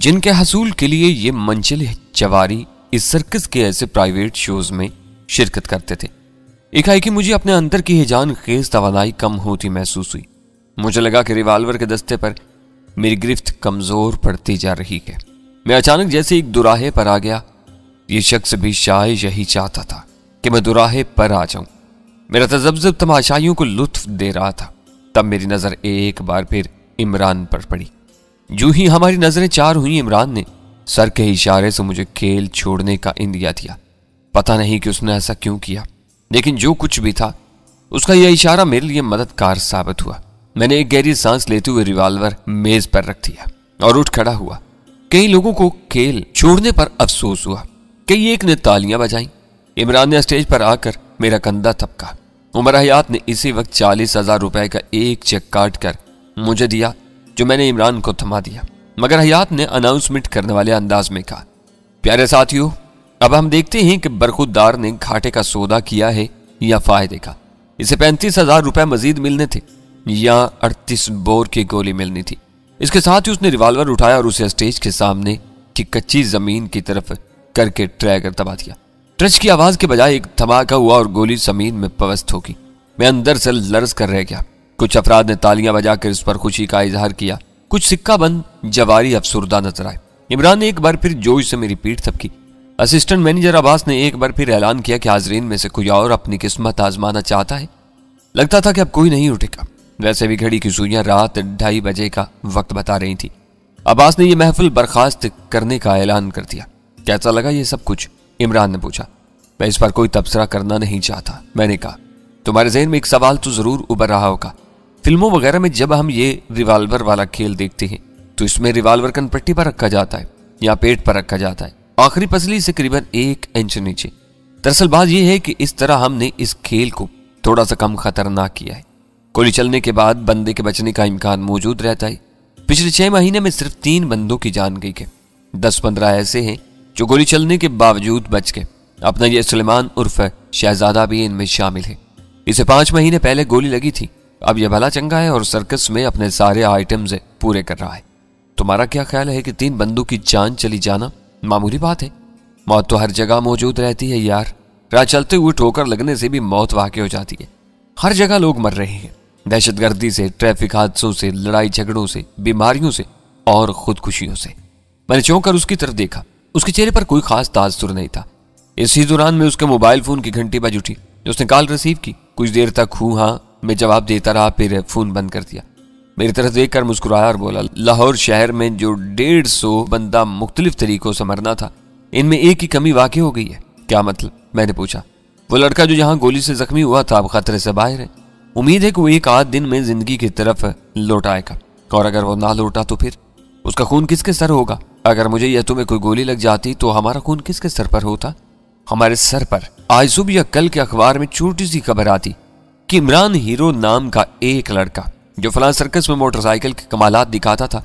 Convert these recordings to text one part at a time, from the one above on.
جن کے حصول کے لیے یہ منچل جواری اس سرکس کے ایسے پرائیویٹ شوز میں شرکت کرتے تھے۔ ایک مجھے اپنے اندر کی ہیجان خیز توانائی کم ہوتی محسوس ہوئی۔ مجھے لگا کہ ریوالور کے دستے پر میری گرفت کمزور پڑتی جا رہی ہے۔ میں اچانک جیسے ایک دوراہے پر آ گیا۔ یہ شخص بھی شاید یہی چاہتا تھا کہ میں دوراہے پر آ جاؤں۔ میرا تذبذب تماشائیوں کو لطف دے رہا تھا۔ تب میری نظر ایک بار پھر عمران پر پڑی۔ جو ہی ہماری نظریں چار ہوئیں، عمران نے سر کے اشارے سے مجھے کھیل چھوڑنے کا اندیا دیا۔ پتہ نہیں کہ اس نے ایسا کیوں کیا، لیکن جو کچھ بھی تھا اس کا یہ اشارہ میرے لیے مددگار ثابت ہوا۔ میں نے ایک گہری سانس لیتے ہوئے ریوالور میز پر رکھ دیا اور اٹھ کھڑا ہوا۔ کئی لوگوں کو کھیل چھوڑنے پر افسوس ہوا، کئی ایک نے تالیاں بجائیں۔ عمران نے اسٹیج پر آ کر میرا کندھا تھپکا۔ عمر حیات نے اسی وقت 40,000 روپے کا ایک چیک کاٹ کر مجھے دیا، جو میں نے عمران کو تھما دیا۔ مگر حیات نے اناؤنسمنٹ کرنے والے انداز میں کہا، پیارے ساتھیو، اب ہم دیکھتے ہیں کہ برخودار نے گھاٹے کا سودا کیا ہے یا فائدے کا۔ اسے 35,000 روپے مزید ملنے تھے یا 38 بور کی گولی ملنی تھی۔ اس کے ساتھ ہی اس نے ریوالور اٹھایا اور اسے اسٹیج کے سامنے کی کچی زمین کی طرف کر کے ٹریگر دبا دیا۔ ٹرچ کی آواز کے بجائے ایک دھماکہ ہوا اور گولی زمین میں پوست ہوگی۔ میں اندر سے لرز کر رہ گیا۔ کچھ افراد نے تالیاں بجا کر اس پر خوشی کا اظہار کیا، کچھ سکہ بند جواری افسردہ نظر آئے۔ عمران نے ایک بار پھر جوش سے میری پیٹھ تھپکی۔ اسسٹنٹ مینیجر عباس نے ایک بار پھر اعلان کیا کہ حاضرین میں سے کوئی اور اپنی قسمت آزمانا چاہتا ہے۔ لگتا تھا کہ اب کوئی نہیں اٹھے گا۔ ویسے بھی گھڑی کی سوئیاں رات 2:30 بجے کا وقت بتا رہی تھی۔ عباس نے یہ محفل برخاست کرنے کا اعلان کر دیا۔ کیسا لگا یہ سب کچھ؟ عمران نے پوچھا۔ میں اس پر کوئی تبصرہ کرنا نہیں چاہتا، میں نے کہا۔ تمہارے ذہن میں ایک سوال تو ضرور ابھر رہا ہوگا۔ فلموں وغیرہ میں جب ہم یہ ریوالور والا کھیل دیکھتے ہیں تو اس میں ریوالور کن پٹی پر رکھا جاتا ہے یا پیٹ پر رکھا جاتا ہے، آخری پسلی سے قریباً 1 انچ نیچے۔ دراصل بات یہ ہے کہ اس طرح ہم نے اس کھیل کو تھوڑا سا کم خطرناک کیا ہے۔ گولی چلنے کے بعد بندے کے بچنے کا امکان موجود رہتا ہے۔ پچھلے 6 مہینے میں صرف 3 بندوں کی جان گئی ہے۔ 10-15 ایسے ہیں جو گولی چلنے کے باوجود بچ گئے۔ اپنا یہ سلیمان عرف شہزادہ بھی ان میں شامل ہے۔ اسے 5 مہینے پہلے گولی لگی تھی، اب یہ بھلا چنگا ہے اور سرکس میں اپنے سارے آئٹمز پورے کر رہا ہے۔ تمہارا کیا خیال ہے کہ 3 بندوں کی جان چلی جانا معمولی بات ہے؟ موت تو ہر جگہ موجود رہتی ہے یار۔ راہ چلتے ہوئے ٹھوکر لگنے سے بھی موت واقع ہو جاتی ہے۔ ہر جگہ لوگ مر رہے ہیں، دہشت گردی سے، ٹریفک حادثوں سے، لڑائی جھگڑوں سے، بیماریوں سے اور خودکشیوں سے۔ میں نے چونک کر اس کی طرف دیکھا۔ اس کے چہرے پر کوئی خاص تاثر نہیں تھا۔ اسی دوران میں اس کے موبائل فون کی گھنٹی بج اٹھی۔ اس نے کال ریسیو کی۔ کچھ دیر تک ہاں میں جواب دیتا رہا، پھر فون بند کر دیا۔ میری طرف دیکھ کر مسکرایا اور بولا، لاہور شہر میں جو 150 بندہ مختلف طریقوں سے مرنا تھا، ان میں ایک کی کمی واقع ہو گئی ہے۔ کیا مطلب؟ میں نے پوچھا۔ وہ لڑکا جو یہاں گولی سے زخمی ہوا تھا اب خطرے سے باہر ہے۔ امید ہے کہ وہ 1 دن میں زندگی کی طرف لوٹ آئے گا، اور اگر وہ نہ لوٹا تو پھر اس کا خون کس کے سر ہوگا؟ اگر مجھے یا تمہیں کوئی گولی لگ جاتی تو ہمارا خون کس کے سر پر ہوتا؟ ہمارے سر پر۔ آج صبح یا کل کے اخبار میں چھوٹی سی خبر آتی کہ عمران ہیرو نام کا ایک لڑکا جو فلاں سرکس میں موٹر سائیکل کے کمالات دکھاتا تھا،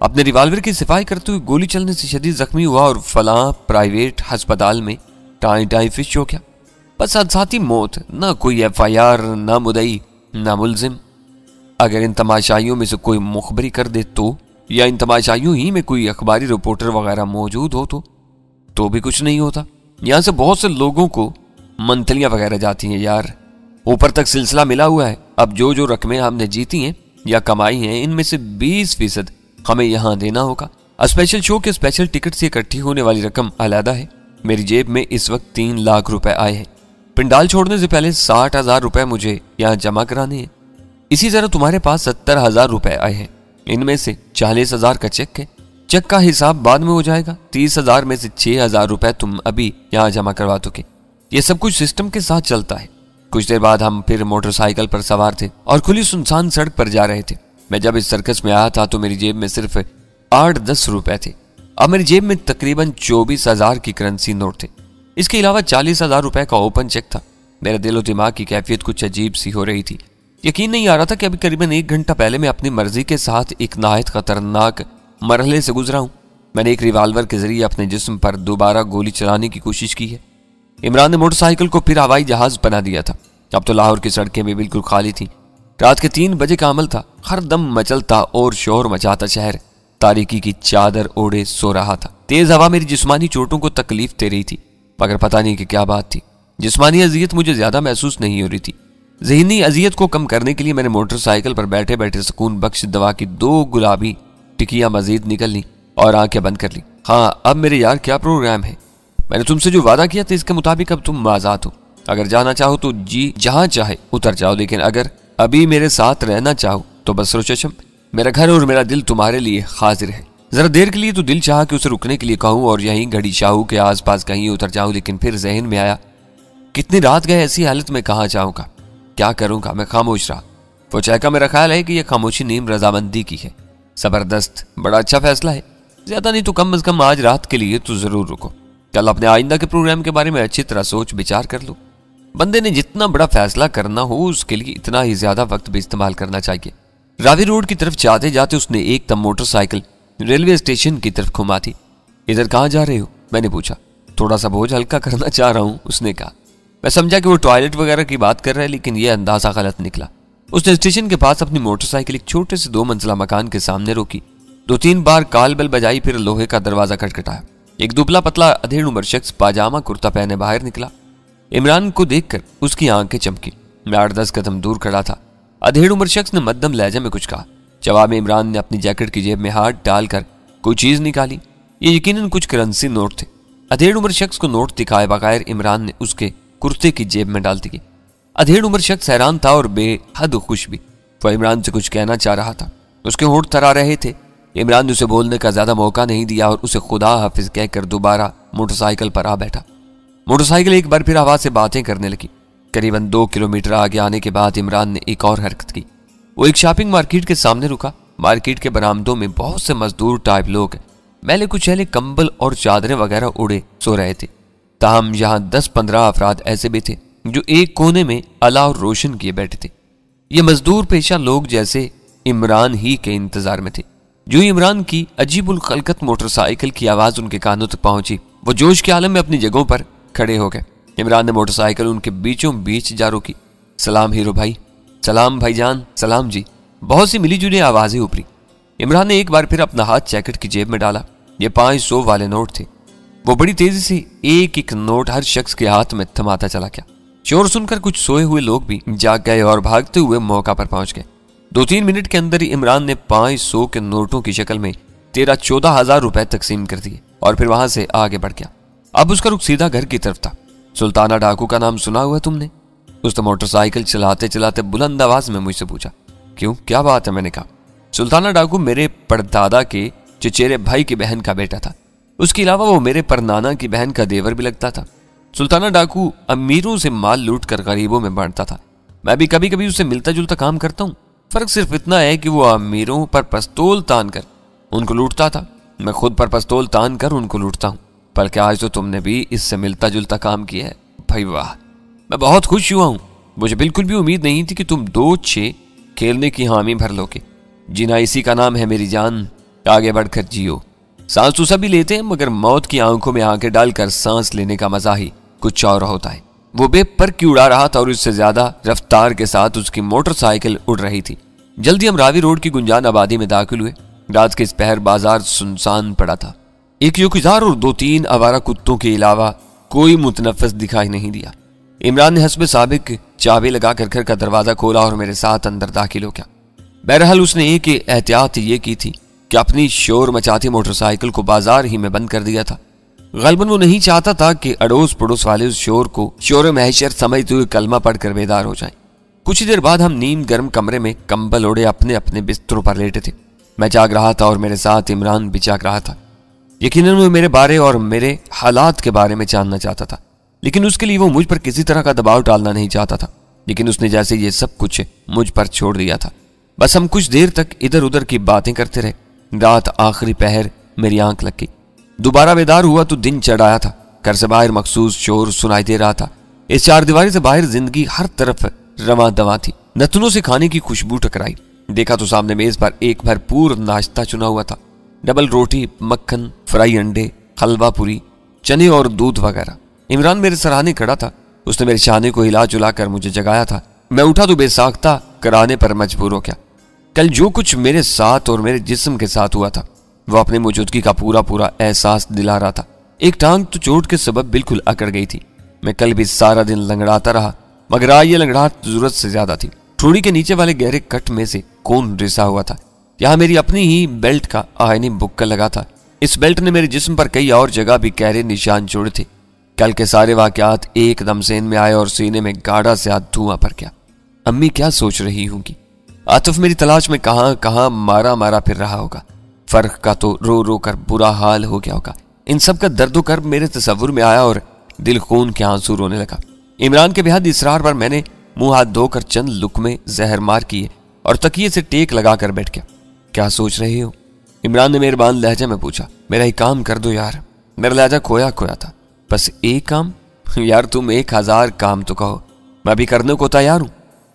اپنے ریوالور کی صفائی کرتے ہوئے گولی چلنے سے شدید زخمی ہوا اور فلاں پرائیویٹ ہسپتال میں ٹائیں فش ہو گیا۔ بس حادثاتی موت، نہ کوئی FIR، نہ مدعی، نہ ملزم۔ اگر ان تماشائیوں میں سے کوئی مخبری کر دے تو، یا ان تماشائیوں ہی میں کوئی اخباری رپورٹر وغیرہ موجود ہو تو بھی کچھ نہیں ہوتا۔ یہاں سے بہت سے لوگوں کو منتلیاں وغیرہ جاتی ہیں یار۔ اوپر تک سلسلہ ملا ہوا ہے۔ اب جو رقمیں ہم نے جیتی ہیں یا کمائی ہیں، ان میں سے 20% ہمیں یہاں دینا ہوگا۔ اسپیشل شو کے اسپیشل ٹکٹ سے اکٹھی ہونے والی رقم علیحدہ ہے۔ میری جیب میں اس وقت 3 لاکھ روپے آئے ہیں۔ پنڈال چھوڑنے سے پہلے 60,000 روپے مجھے یہاں جمع کرانے ہیں۔ اسی طرح تمہارے پاس 70,000 روپے آئے ہیں۔ ان میں سے 40,000 کا چیک ہے۔ چیک کا حساب بعد میں ہو جائے گا۔ 30,000 میں سے 6,000 روپے تم ابھی یہاں جمع کروا دو گے۔ یہ سب کچھ سسٹم کے ساتھ چلتا ہے۔ کچھ دیر بعد ہم پھر موٹر سائیکل پر سوار تھے اور کھلی سنسان سڑک پر جا رہے تھے۔ میں جب اس سرکس میں آیا تھا تو میری جیب میں صرف 8-10 روپے تھے۔ اب میری جیب میں تقریباً 24,000 کی کرنسی نوٹ تھے۔ اس کے علاوہ 40,000 روپے کا اوپن چیک تھا۔ میرے دل و دماغ کی کیفیت کچھ عجیب سی ہو رہی تھی۔ یقین نہیں آ رہا تھا کہ ابھی قریباً 1 گھنٹہ پہلے میں اپنی مرضی کے ساتھ ایک نہایت خطرناک مرحلے سے گزرا ہوں۔ میں نے ایک ریوالور کے ذریعے اپنے جسم پر دوبارہ گولی چلانے کی کوشش کی ہے۔ عمران نے موٹر سائیکل کو پھر ہوائی جہاز بنا دیا تھا۔ اب تو لاہور کی سڑکیں بھی بالکل خالی تھیں۔ رات کے 3 بجے کا عمل تھا۔ ہر دم مچلتا اور شور مچاتا شہر تاریکی کی چادر اوڑے سو رہا تھا۔ تیز ہوا میری جسمانی چوٹوں کو تکلیف دے رہی تھی، مگر پتہ نہیں کہ کیا بات تھی۔ جسمانی اذیت مجھے زیادہ محسوس نہیں ہو رہی تھی۔ ذہنی اذیت کو کم کرنے کے لیے میں نے موٹر سائیکل پر بیٹھے بیٹھے سکون بخش دوا کی 2 گلابی ٹکیاں مزید نکل لی اور آنکھیں بند کر لی۔ ہاں اب میرے یار کیا پروگرام ہے؟ میں نے تم سے جو وعدہ کیا تھا اس کے مطابق اب تم آزاد ہو۔ اگر جانا چاہو تو جی جہاں چاہے اتر جاؤ، لیکن اگر ابھی میرے ساتھ رہنا چاہو تو بس رو چشم، میرا گھر اور میرا دل تمہارے لیے حاضر ہے۔ ذرا دیر کے لیے تو دل چاہا کہ اسے رکنے کے لیے کہوں اور یہیں گھڑی شاہو کے آس پاس کہیں اتر جاؤں، لیکن پھر ذہن میں آیا کتنی رات گئے، ایسی حالت میں کہاں جاؤں گا، کیا کروں گا؟ میں خاموش رہا۔ فوچا کا میرا خیال ہے کہ یہ خاموشی نیم رضامندی کی ہے۔ زبردست، بڑا اچھا فیصلہ ہے۔ زیادہ نہیں تو کم از کم آج رات کے لیے تو ضرور رکو، کل اپنے آئندہ کے پروگرام کے بارے میں اچھی طرح سوچ بچار کر لو۔ بندے نے جتنا بڑا فیصلہ کرنا ہو اس کے لیے اتنا ہی زیادہ وقت بھی استعمال کرنا چاہیے۔ راوی روڈ کی طرف جاتے جاتے اس نے ایک دم موٹر سائیکل ریلوے اسٹیشن کی طرف گھما دی۔ ادھر کہاں جا رہے ہو؟ میں نے پوچھا۔ تھوڑا سا بوجھ ہلکا کرنا چاہ رہا ہوں، اس نے کہا۔ میں سمجھا کہ وہ ٹوائلٹ وغیرہ کی بات کر رہا ہے، لیکن یہ اندازہ غلط نکلا۔ اس نے اسٹیشن کے پاس اپنی موٹر سائیکل ایک چھوٹے سے 2 منزلہ مکان کے سامنے روکی، 2-3 بار کال بیل بجائی، پھر لوہے کا دروازہ کھٹکھٹایا۔ ایک دبلا پتلا ادھیڑ عمر شخص پاجامہ کرتا پہنے باہر نکلا۔ عمران کو دیکھ کر اس کی آنکھیں چمکی۔ میں 8-10 قدم دور کھڑا تھا۔ ادھیڑ عمر شخص نے مدھم لہجے میں کچھ کہا۔ جواب میں عمران نے اپنی جیکٹ کی جیب میں ہاتھ ڈال کر کوئی چیز نکالی۔ یہ یقیناً کچھ کرنسی نوٹ تھے۔ ادھیڑ عمر شخص کو نوٹ دکھائے بغیر عمران نے اس کے کرتے کی جیب میں ڈال دی۔ ادھیڑ عمر شخص حیران تھا اور بے حد خوش بھی۔ وہ عمران سے کچھ کہنا چاہ رہا تھا، اس کے ہونٹ تھرا رہے تھے۔ عمران نے اسے بولنے کا زیادہ موقع نہیں دیا اور اسے خدا حافظ کہہ کر دوبارہ موٹر سائیکل پر آ بیٹھا۔ موٹر سائیکل ایک بار پھر ہوا سے باتیں کرنے لگی۔ قریباً 2 کلومیٹر آگے آنے کے بعد عمران نے ایک اور حرکت کی۔ وہ ایک شاپنگ مارکیٹ کے سامنے رکا۔ مارکیٹ کے برآمدوں میں بہت سے مزدور ٹائپ لوگ میلے کچیلے کمبل اور چادریں وغیرہ اڑے سو رہے تھے۔ تاہم یہاں 10-15 افراد ایسے بھی تھے جو ایک کونے میں اعلیٰ اور روشن کیے بیٹھے تھے۔ یہ مزدور پیشہ لوگ جیسے عمران ہی کے انتظار میں تھے۔ جو عمران کی عجیب الخلقت موٹر سائیکل کی آواز ان کے کانوں تک پہنچی، وہ جوش کے عالم میں اپنی جگہوں پر کھڑے ہو گئے۔ عمران نے موٹر سائیکل ان کے بیچوں بیچ جا روکی۔ سلام ہیرو بھائی۔ سلام بھائی جان۔ سلام جی۔ بہت سی ملی جلی آوازیں اوپری۔ عمران نے ایک بار پھر اپنا ہاتھ جیکٹ کی جیب میں ڈالا۔ یہ 500 والے نوٹ تھے۔ وہ بڑی تیزی سے ایک ایک نوٹ ہر شخص کے ہاتھ میں تھماتا چلا گیا۔ شور سن کر کچھ سوئے ہوئے لوگ بھی جاگ گئے اور بھاگتے ہوئے موقع پر پہنچ گئے۔ 2-3 منٹ کے اندر ہی عمران نے 500 کے نوٹوں کی شکل میں 13-14 ہزار روپے تقسیم کر دیے اور پھر وہاں سے آگے بڑھ گیا۔ اب اس کا رخ سیدھا گھر کی طرف تھا۔ سلطانہ ڈاکو کا نام سنا ہوا تم نے؟ اس نے موٹر سائیکل چلاتے چلاتے بلند آواز میں مجھ سے پوچھا۔ کیوں، کیا بات ہے؟ میں نے کہا۔ سلطانہ ڈاکو میرے پردادا کے چچیرے بھائی کی بہن کا بیٹا تھا۔ اس کے علاوہ وہ میرے پرنانا کی بہن کا دیور بھی لگتا تھا۔ سلطانہ ڈاکو امیروں سے مال لوٹ کر غریبوں میں بانٹتا تھا۔ میں بھی کبھی کبھی اس سے ملتا جلتا کام کرتا ہوں۔ فرق صرف اتنا ہے کہ وہ امیروں پر پستول تان کر ان کو لوٹتا تھا، میں خود پر پستول تان کر ان کو لوٹتا ہوں۔ بلکہ آج تو تم نے بھی اس سے ملتا جلتا کام کیا ہے بھائی، واہ، میں بہت خوش ہوا ہوں۔ مجھے بالکل بھی امید نہیں تھی کہ تم 2-6 کھیلنے کی حامی بھر لو گے۔ جینا اسی کا نام ہے میری جان، آگے بڑھ کر جیو۔ سانس تو سبھی لیتے ہیں، مگر موت کی آنکھوں میں آنکھیں ڈال کر سانس لینے کا مزہ ہی کچھ اور ہوتا ہے۔ وہ بے پر کی اڑا رہا تھا اور اس سے زیادہ رفتار کے ساتھ اس کی موٹر سائیکل اڑ رہی تھی۔ جلدی ہم راوی روڈ کی گنجان آبادی میں داخل ہوئے۔ رات کے اس پہر بازار سنسان پڑا تھا۔ ایک یوکیزار اور 2-3 آوارہ کتوں کے علاوہ کوئی متنفس دکھائی نہیں دیا۔ عمران نے حسب سابق چابی لگا کر گھر کا دروازہ کھولا اور میرے ساتھ اندر داخل ہو گیا۔ بہرحال اس نے ایک احتیاط یہ کی تھی کہ اپنی شور مچاتی موٹر سائیکل کو بازار ہی میں بند کر دیا تھا۔ غالباً وہ نہیں چاہتا تھا کہ اڑوس پڑوس والے اس شور کو شور محشر سمجھتے ہوئے کلمہ پڑھ کر بیدار ہو جائیں۔ کچھ دیر بعد ہم نیم گرم کمرے میں کمبل اوڑے اپنے اپنے بستروں پر لیٹے تھے۔ میں جاگ رہا تھا اور میرے ساتھ عمران بھی جاگ رہا تھا۔ یقیناً وہ میرے بارے اور میرے حالات کے بارے میں جاننا چاہتا تھا، لیکن اس کے لیے وہ مجھ پر کسی طرح کا دباؤ ڈالنا نہیں چاہتا تھا۔ لیکن اس نے جیسے یہ سب کچھ مجھ پر چھوڑ دیا تھا۔ بس ہم کچھ دیر تک ادھر ادھر کی باتیں کرتے رہے۔ رات آخری پہر میری آنکھ لگ گئی۔ دوبارہ بیدار ہوا تو دن چڑھ آیا تھا۔ گھر سے باہر مخصوص شور سنائی دے رہا تھا۔ اس 4 دیواری سے باہر زندگی ہر طرف رواں دواں تھی۔ نتنوں سے کھانے کی خوشبو ٹکرائی۔ دیکھا تو سامنے میز پر ایک بھرپور ناشتہ چنا ہوا تھا۔ ڈبل روٹی، مکھن، فرائی انڈے، حلوہ پوری، چنے اور دودھ وغیرہ۔ عمران میرے سراہنے کھڑا تھا۔ اس نے میرے شانے کو ہلا جلا کر مجھے جگایا تھا۔ میں اٹھا تو بے ساختہ کرانے پر مجبور ہو گیا۔ کل جو کچھ میرے ساتھ اور میرے جسم کے ساتھ ہوا تھا وہ اپنے موجودگی کا پورا پورا احساس دلا رہا تھا۔ ایک ٹانگ تو چوٹ کے سبب بالکل اکڑ گئی تھی۔ میں کل بھی سارا دن لنگڑاتا رہا، مگر آج یہ لنگڑاہٹ ضرورت سے زیادہ تھی۔ ٹھوڑی کے نیچے والے گہرے کٹ میں سے خون رسا ہوا تھا۔ یہاں میری اپنی ہی بیلٹ کا آئینی بکا لگا تھا۔ اس بیلٹ نے میرے جسم پر کئی اور جگہ بھی گہرے نشان چھوڑے تھے۔ کل کے سارے واقعات ایک دم ذہن میں آئے اور سینے میں گاڑھا سے دھواں بھر گیا۔ امی کیا سوچ رہی ہوں گی؟ عاطف میری تلاش میں کہاں کہاں مارا مارا پھر رہا ہوگا۔ فرق کا تو رو رو کر برا حال ہو گیا ہوگا۔ ان سب کا درد و کرب میرے تصور میں آیا اور دل خون کے آنسو رونے لگا۔ عمران کے بے حد اصرار پر میں نے منہ ہاتھ دھو کر چند لقمے زہر مار کیے اور تکیے سے ٹیک لگا کر بیٹھ گیا۔ کیا سوچ رہے ہو؟ عمران نے مہربان لہجے میں پوچھا۔ میرا ایک کام کر دو یار۔ میرا لہجہ کھویا کھویا تھا۔ بس ایک کام؟ یار تم 1000 کام تو کہو، میں ابھی کرنے کو تیار ہوں۔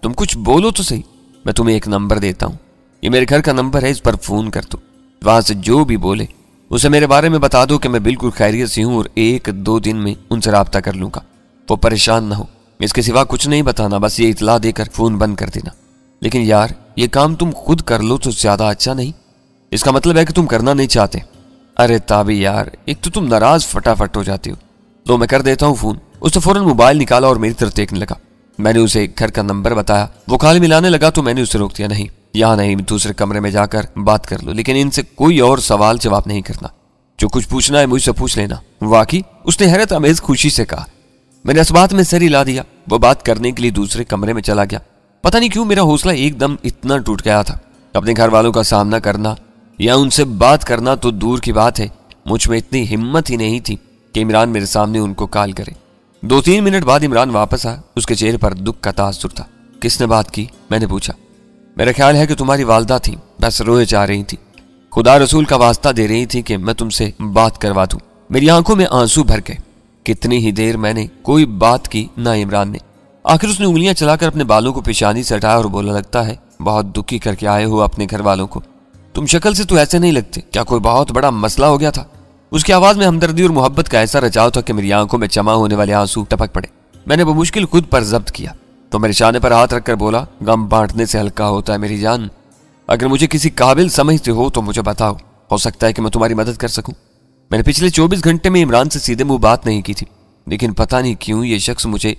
تم کچھ بولو تو صحیح۔ میں تمہیں ایک نمبر دیتا ہوں، یہ میرے گھر کا نمبر ہے، اس پر فون کر دو۔ وہاں سے جو بھی بولے اسے میرے بارے میں بتا دو کہ میں بالکل خیریت سے ہوں اور 1-2 دن میں ان سے رابطہ کر لوں گا۔ وہ پریشان نہ ہو، اس کے سوا کچھ نہیں بتانا، بس یہ اطلاع دے کر فون بند کر دینا۔ لیکن یار یہ کام تم خود کر لو تو زیادہ اچھا نہیں؟ اس کا مطلب ہے کہ تم کرنا نہیں چاہتے۔ ارے تابی یار، ایک تو تم ناراض فٹافٹ ہو جاتے ہو۔ لو میں کر دیتا ہوں فون۔ اس نے فوراً موبائل نکالا اور میری طرف دیکھنے لگا۔ میں نے اسے گھر کا نمبر بتایا۔ وہ کال ملانے لگا تو میں نے اسے روک دیا۔ نہیں، یہاں نہیں، دوسرے کمرے میں جا کر بات کر لو، لیکن ان سے کوئی اور سوال جواب نہیں کرنا۔ جو کچھ پوچھنا ہے مجھ سے پوچھ لینا۔ واقعی؟ اس نے حیرت آمیز خوشی سے کہا۔ میں نے اس بات میں سر ہلا دیا۔ وہ بات کرنے کے لیے دوسرے کمرے میں چلا گیا۔ پتہ نہیں کیوں میرا حوصلہ ایک دم اتنا ٹوٹ گیا تھا۔ اپنے گھر والوں کا سامنا کرنا یا ان سے بات کرنا تو دور کی بات ہے، مجھ میں اتنی ہمت ہی نہیں تھی کہ عمران میرے سامنے ان کو کال کرے۔ 2-3 منٹ بعد عمران واپس آیا۔ اس کے چہرے پر دکھ کا تاثر تھا۔ کس نے بات کی؟ میں نے پوچھا۔ میرا خیال ہے کہ تمہاری والدہ تھی، بس روئے جا رہی تھی، خدا رسول کا واسطہ دے رہی تھی کہ میں تم سے بات کروا دوں۔ میری آنکھوں میں آنسو بھر گئے۔ کتنی ہی دیر میں نے کوئی بات کی نہ عمران نے۔ آخر اس نے انگلیاں چلا کر اپنے بالوں کو پیشانی سے ہٹایا اور بولا، لگتا ہے بہت دکھی کر کے آئے ہو اپنے گھر والوں کو۔ تم شکل سے تو ایسے نہیں لگتے، کیا کوئی بہت بڑا مسئلہ ہو گیا تھا؟ اس کی آواز میں ہمدردی اور محبت کا ایسا رچاؤ تھا کہ میری آنکھوں میں جمع ہونے والے آنسو ٹپک پڑے۔ میں نے بمشکل خود پر ضبط کیا تو میرے شانے پر ہاتھ رکھ کر بولا، غم بانٹنے سے ہلکا ہوتا ہے میری جان۔ اگر مجھے کسی قابل سمجھتے ہو تو مجھے بتاؤ، ہو سکتا ہے کہ میں تمہاری مدد کر سکوں۔ میں نے پچھلے 24 گھنٹے میں عمران سے سیدھے منہ بات نہیں کی تھی، لیکن پتہ نہیں کیوں یہ شخص مجھے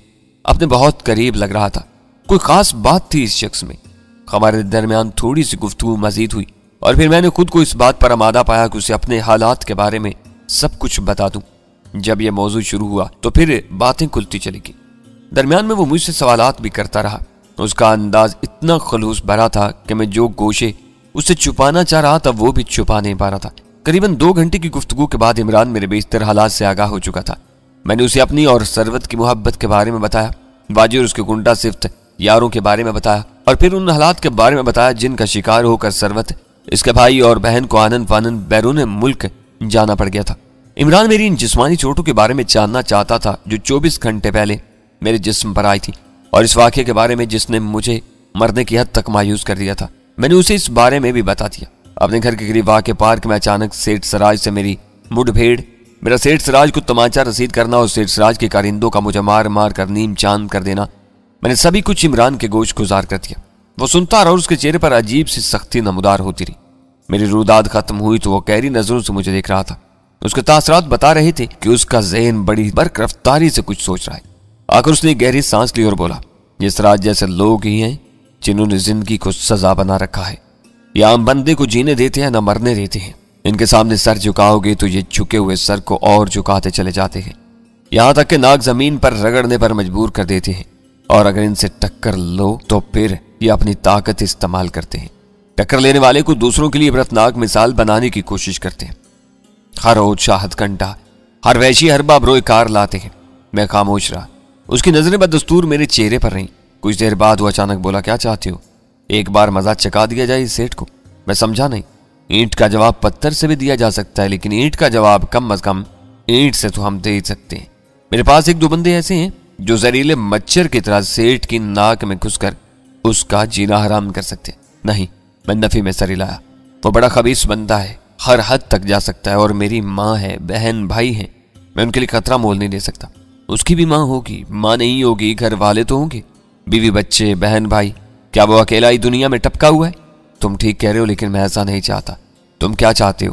اپنے بہت قریب لگ رہا تھا۔ کوئی خاص بات تھی اس شخص میں۔ ہمارے درمیان تھوڑی سی گفتگو مزید ہوئی اور پھر میں نے خود کو اس بات پر آمادہ پایا کہ اسے اپنے حالات کے بارے میں سب کچھ بتا دوں۔ جب یہ موضوع شروع ہوا تو پھر باتیں کھلتی چلی گئی۔ درمیان میں وہ مجھ سے سوالات بھی کرتا رہا۔ اس کا انداز اتنا خلوص بھرا تھا کہ میں جو گوشے اس سے چھپانا چاہ رہا تھا وہ بھی چھپا نہیں پا رہا تھا۔ قریباً 2 گھنٹے کی گفتگو کے بعد عمران میرے بیشتر حالات سے آگاہ ہو چکا تھا۔ میں نے اسے اپنی اور ثروت کی محبت کے بارے میں بتایا، باجی اور اس کے گنڈا صفت یاروں کے بارے میں بتایا، اور پھر ان حالات کے بارے میں بتایا جن کا شکار ہو کر ثروت، اس کے بھائی اور بہن کو آنن فانن بیرون ملک جانا پڑ گیا تھا۔ عمران میری ان جسمانی چوٹوں کے بارے میں جاننا چاہتا تھا جو 24 گھنٹے پہلے میرے جسم پر آئی تھی، اور اس واقعے کے بارے میں جس نے مجھے مرنے کی حد تک مایوس کر دیا تھا۔ میں نے اسے اس بارے میں بھی بتا دیا۔ اپنے گھر کے قریب واقع پارک میں اچانک سیٹھ سراج سے میری مڈ بھیڑ، میرا سیٹھ سراج کو تمانچہ رسید کرنا اور سیٹھ سراج کے کارندوں کا مجھے مار مار کر نیم چاند کر دینا، میں نے سبھی کچھ عمران کے گوش گزار کر دیا۔ وہ سنتا رہا اور اس کے چہرے پر عجیب سی سختی نمودار ہوتی رہی۔ میری روداد ختم ہوئی تو وہ گہری نظروں سے مجھے دیکھ رہا تھا۔ اس کے تاثرات بتا رہے تھے کہ اس کا ذہن بڑی برق رفتاری سے کچھ سوچ رہا ہے۔ آخر اس نے گہری سانس لی اور بولا، یہ سراج جیسے لوگ ہی ہیں جنہوں نے زندگی کو سزا بنا رکھا ہے، یا ہم بندے کو جینے دیتے ہیں نہ مرنے دیتے ہیں۔ ان کے سامنے سر جھکاؤ گے تو یہ جھکے ہوئے سر کو اور جھکاتے چلے جاتے ہیں، یہاں تک کہ ناک زمین پر رگڑنے پر مجبور کر دیتے ہیں، اور اگر ان سے ٹکر لو تو پھر یہ اپنی طاقت استعمال کرتے ہیں۔ ٹکر لینے والے کو دوسروں کے لیے عبرتناک مثال بنانے کی کوشش کرتے ہیں۔ ہر اوج شاہد کنڈا، ہر وحشی ہر بابروئے کار لاتے ہیں۔ میں خاموش رہا۔ اس کی نظریں بدستور میرے چہرے پر رہیں۔ کچھ دیر بعد وہ اچانک بولا، کیا چاہتے ہو؟ ایک بار مزہ چکا دیا جائے اس سیٹ کو؟ میں سمجھا نہیں۔ اینٹ کا جواب پتھر سے بھی دیا جا سکتا ہے، لیکن اینٹ کا جواب کم از کم اینٹ سے تو ہم دے سکتے ہیں۔ میرے پاس 1-2 بندے ایسے ہیں جو زہریلے مچھر کی طرح سیٹ کی ناک میں گھس کر اس کا جینا حرام کر سکتے ہیں۔ نہیں، میں نفی میں سر ہلایا۔ وہ بڑا خبیث بندہ ہے، ہر حد تک جا سکتا ہے، اور میری ماں ہے، بہن بھائی ہیں، میں ان کے لیے خطرہ مول نہیں دے سکتا۔ اس کی بھی ماں ہوگی، ماں نہیں ہوگی، گھر والے تو ہوں گے، بیوی بچے بہن بھائی۔ کیا وہ اکیلا ہی دنیا میں ٹپکا ہوا ہے؟ تم ٹھیک کہہ رہے ہو، لیکن میں ایسا نہیں چاہتا۔ تم کیا چاہتے ہو؟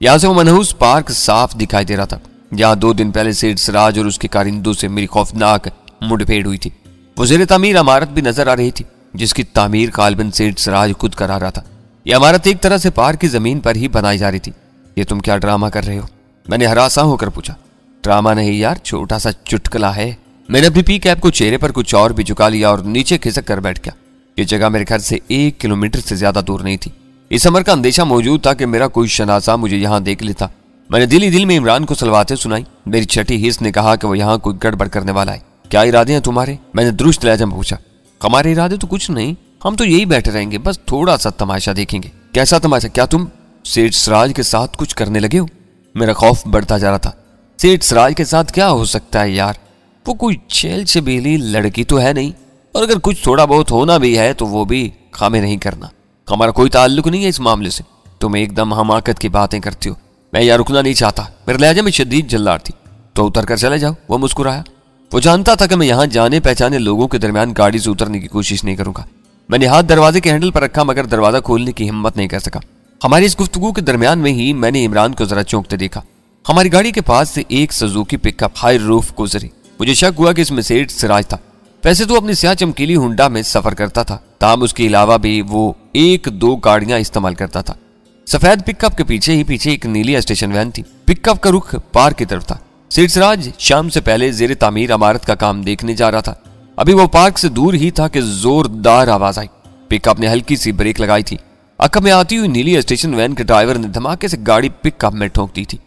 یہاں سے وہ منحوس پارک صاف دکھائی دے رہا تھا جہاں 2 دن پہلے سیٹھ سراج اور اس کے کارندوں سے میری خوفناک مڈ پھیڑ ہوئی تھی۔ وہ زیر تعمیر عمارت بھی نظر آ رہی تھی جس کی تعمیر غالباً سیٹھ سراج خود کرا رہا تھا۔ یہ عمارت ایک طرح سے پارک کی زمین پر ہی بنائی جا رہی تھی۔ یہ تم کیا ڈرامہ کر رہے ہو؟ میں نے ہراساں ہو کر پوچھا۔ ڈرامہ نہیں یار، چھوٹا سا چٹکلا ہے۔ میں نے اپنی پی کیپ کو چہرے پر کچھ اور بھی جھکا لیا اور نیچے کھسک کر بیٹھ گیا۔ یہ جگہ میرے گھر سے 1 کلومیٹر سے زیادہ دور نہیں تھی۔ اس امر کا اندیشہ موجود تھا کہ میرا کوئی شناسا مجھے یہاں دیکھ لیتا۔ میں نے دل ہی دل میں عمران کو سلواتیں سنائی۔ میری چھٹی حص نے کہا کہ وہ یہاں کوئی گڑبڑ کرنے والا ہے۔ کیا ارادے ہیں تمہارے؟ میں نے درست لہجہ میں پوچھا۔ ہمارے ارادے تو کچھ نہیں، ہم تو یہی بیٹھے رہیں گے، بس تھوڑا سا تماشا دیکھیں گے۔ کیسا تماشا؟ کیا تم سیٹھ سراج کے ساتھ کچھ کرنے لگے ہو؟ میرا خوف بڑھتا جا رہا تھا۔ سیٹھ سراج کے ساتھ کیا ہو سکتا ہے یار؟ وہ کوئی چھیل چھبیلی لڑکی تو ہے نہیں، اور اگر کچھ تھوڑا بہت ہونا بھی ہے تو وہ بھی خامے نہیں کرنا۔ ہمارا کوئی تعلق نہیں ہے اس معاملے سے۔ تم ایک دم حماقت کی باتیں کرتی ہو۔ میں یہاں رکنا نہیں چاہتا۔ میرے لہجے میں شدید جھلار تھی۔ تو اتر کر چلے جاؤ، وہ مسکرایا۔ وہ جانتا تھا کہ میں یہاں جانے پہچانے لوگوں کے درمیان گاڑی سے اترنے کی کوشش نہیں کروں گا۔ میں نے ہاتھ دروازے کے ہینڈل پر رکھا مگر دروازہ کھولنے کی ہمت نہیں کر سکا۔ ہماری اس گفتگو کے درمیان میں ہی میں نے عمران کو ذرا چونکتے دیکھا۔ ہماری گاڑی کے پاس سے ایک سزوکی پک اپ ہائی روف گزری۔ مجھے شک ہوا کہ اس میں سیٹھ سراج تھا۔ ویسے تو اپنی سیاہ چمکیلی ہونڈا میں سفر کرتا تھا، تاہم اس کے علاوہ بھی وہ 1-2 گاڑیاں استعمال کرتا تھا۔ سفید پک اپ کے پیچھے ایک نیلی اسٹیشن وین تھی۔ پک اپ کا رخ پارک کی طرف تھا۔ سیٹھ سراج شام سے پہلے زیر تعمیر عمارت کا کام دیکھنے جا رہا تھا۔ ابھی وہ پارک سے دور ہی تھا کہ زوردار آواز آئی۔ پک اپ نے ہلکی سی بریک لگائی تھی۔ عقب میں آتی ہوئی نیلی اسٹیشن وین کے ڈرائیور نے دھماکے سے گاڑی پک اپ میں ٹھونک دی تھی۔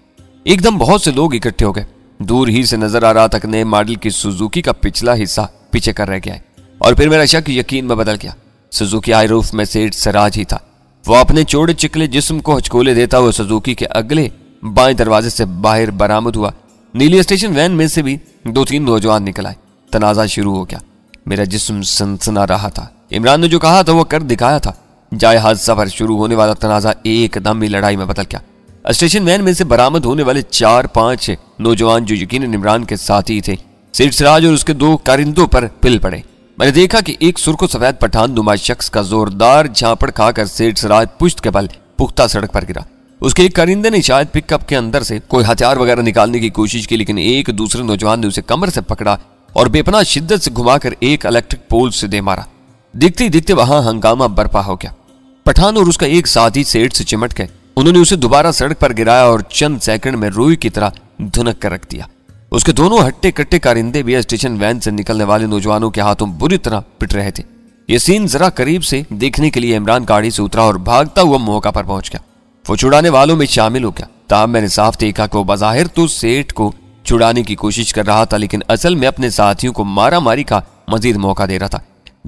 ایک دم بہت سے لوگ اکٹھے ہو گئے۔ دور ہی سے نظر آ رہا تھا کہ نئے ماڈل کی سوزوکی کا پچھلا حصہ پیچھے کر رہ گیا ہے، اور پھر میرا شک یقین میں بدل گیا۔ سوزوکی ہائی روف میں سیٹھ سراج ہی تھا۔ وہ اپنے چوڑے چکلے جسم کو ہچکولے دیتا ہوا سوزوکی کے اگلے بائیں دروازے سے باہر برآمد ہوا۔ نیلی اسٹیشن وین میں سے بھی 2-3 نوجوان نکل آئے۔ تنازع شروع ہو گیا۔ میرا جسم سنسنا رہا تھا۔ عمران نے جو کہا تھا وہ کر دکھایا تھا۔ جائے حادثہ پر شروع ہونے والا تنازع ایک دم ہی لڑائی میں بدل گیا۔ اسٹیشن وین میں سے برآمد ہونے والے 4-5 نوجوان جو یقیناً عمران کے ساتھی تھے، سیٹھ سراج اور اس کے 2 کارندوں پر پل پڑے۔ میں نے دیکھا کہ ایک سرخ و سفید پٹھان نما شخص کا زوردار جھانپڑ کھا کر سیٹھ سراج پشت کے بل پختہ سڑک پر گرا۔ اس کے ایک کارندے نے شاید پک اپ کے اندر سے کوئی ہتھیار وغیرہ نکالنے کی کوشش کی، لیکن ایک دوسرے نوجوان نے اسے کمر سے پکڑا اور بے پناہ شدت سے گھما کر ایک الیکٹرک پول سے دے مارا۔ دیکھتے ہی دیکھتے وہاں ہنگامہ برپا ہو گیا۔ پٹھان اور اس کا ایک ساتھی سیٹ سے چمٹ گئے۔ انہوں نے اسے دوبارہ سڑک پر گرایا اور چند سیکنڈ میں روئی کی طرح دھنک کر رکھ دیا۔ اس کے دونوں ہٹے کٹے کارندے بھی اسٹیشن وین سے نکلنے والے نوجوانوں کے ہاتھوں بری طرح پٹ رہے تھے۔ یہ سین ذرا قریب سے دیکھنے کے لیے عمران گاڑی سے اترا اور بھاگتا ہوا موقع پر پہنچ گیا۔ وہ چھڑانے والوں میں شامل ہو گیا۔ تاہم میں نے صاف دیکھا کہ وہ بظاہر تو سیٹ کو چھڑانے کی کوشش کر رہا تھا، لیکن اصل میں اپنے ساتھیوں کو مارا ماری کا مزید موقع دے رہا تھا۔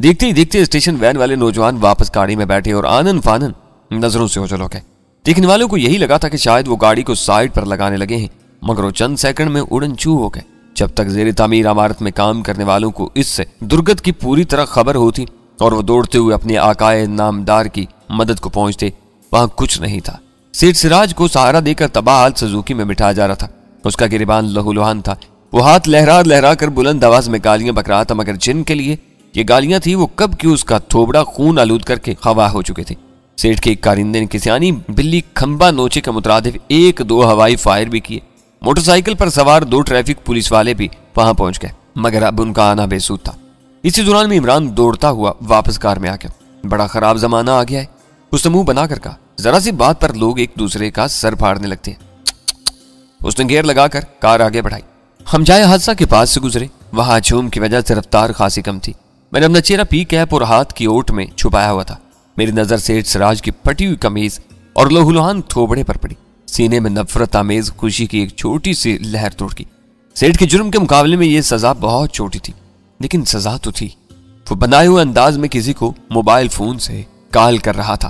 دیکھتے ہی دیکھتے اسٹیشن وین والے نوجوان واپس گاڑی میں بیٹھے اور آنن فانن نظروں سے اوجھل ہو گئے۔ دیکھنے والوں کو یہی لگا تھا کہ شاید وہ گاڑی کو سائڈ پر لگانے لگے ہیں، مگر وہ چند سیکنڈ میں اڑن چو ہو گئے۔ جب تک زیر تعمیر عمارت میں کام کرنے والوں کو اس سے درگت کی پوری طرح خبر ہوتی اور وہ دوڑتے ہوئے اپنے آقائے نامدار کی مدد کو پہنچتے، وہاں کچھ نہیں تھا۔ سیٹھ سراج کو سہارا دے کر تباہ حال سزوکی میں بٹھایا جا رہا تھا۔ اس کا گریبان لہو لہان تھا۔ وہ ہاتھ لہرا لہرا کر بلند آواز میں گالیاں بک رہا تھا، مگر جن کے لیے یہ گالیاں تھی وہ کب کی اس کا تھوبڑا خون آلود کر کے خوا ہو چکے تھے۔ سیٹھ کے ایک کارندے نے کسیانی بلی کھمبا نوچے کے مترادف 1-2 ہوائی فائر بھی کیے۔ موٹر سائیکل پر سوار 2 ٹریفک پولیس والے بھی وہاں پہنچ گئے، مگر اب ان کا آنا بے سود تھا۔ اسی دوران میں عمران دوڑتا ہوا واپس کار میں آ گیا۔ بڑا خراب زمانہ آ گیا ہے، اس نے منہ بنا کر کہا۔ ذرا سی بات پر لوگ ایک دوسرے کا سر پھاڑنے لگتے ہیں۔ اس نے گیئر لگا کر کار آگے بڑھائی۔ ہم جائے حادثہ کے پاس سے گزرے۔ وہاں ہجوم کی وجہ سے رفتار خاصی کم تھی۔ میں نے اپنا چہرہ پی کیپ اور ہاتھ کی اوٹ میں چھپایا ہوا تھا۔ میری نظر سیٹھ سراج کی پھٹی ہوئی قمیض اور لہولہان تھوبڑے پر پڑی۔ سینے میں نفرت آمیز خوشی کی ایک چھوٹی سی لہر توڑ گئی۔ سیٹھ کے جرم کے مقابلے میں یہ سزا بہت چھوٹی تھی، لیکن سزا تو تھی۔ وہ بنائے ہوئے انداز میں کسی کو موبائل فون سے کال کر رہا تھا۔